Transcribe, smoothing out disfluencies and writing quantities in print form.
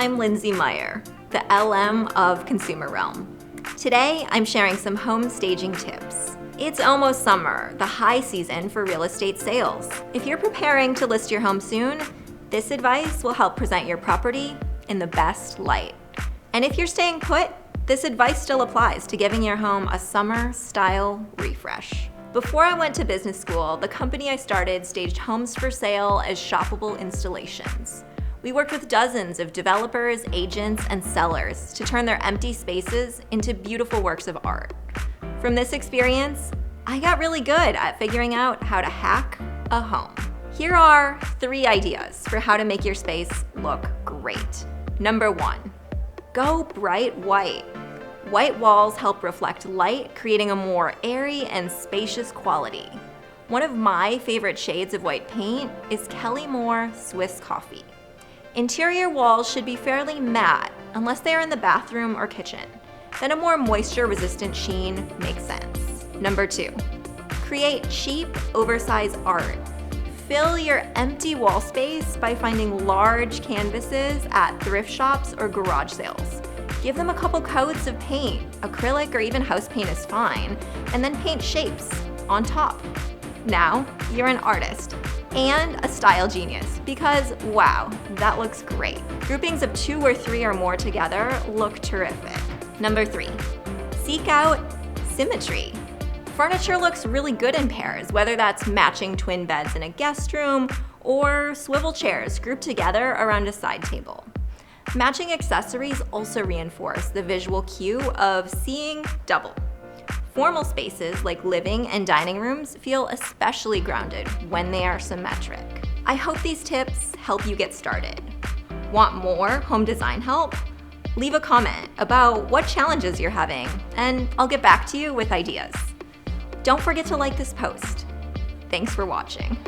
I'm Lindsay Meyer, the LM of Consumer Realm. Today, I'm sharing some home staging tips. It's almost summer, the high season for real estate sales. If you're preparing to list your home soon, this advice will help present your property in the best light. And if you're staying put, this advice still applies to giving your home a summer-style refresh. Before I went to business school, the company I started staged homes for sale as shoppable installations. We worked with dozens of developers, agents, and sellers to turn their empty spaces into beautiful works of art. From this experience, I got really good at figuring out how to hack a home. Here are 3 ideas for how to make your space look great. Number 1, go bright white. White walls help reflect light, creating a more airy and spacious quality. One of my favorite shades of white paint is Kelly Moore Swiss Coffee. Interior walls should be fairly matte, unless they are in the bathroom or kitchen. Then a more moisture-resistant sheen makes sense. Number 2, create cheap, oversized art. Fill your empty wall space by finding large canvases at thrift shops or garage sales. Give them a couple coats of paint, acrylic or even house paint is fine, and then paint shapes on top. Now, you're an artist and a style genius because, wow, that looks great. Groupings of 2 or 3 or more together look terrific. Number 3, seek out symmetry. Furniture looks really good in pairs, whether that's matching twin beds in a guest room or swivel chairs grouped together around a side table. Matching accessories also reinforce the visual cue of seeing double. Formal spaces like living and dining rooms feel especially grounded when they are symmetric. I hope these tips help you get started. Want more home design help? Leave a comment about what challenges you're having, and I'll get back to you with ideas. Don't forget to like this post. Thanks for watching.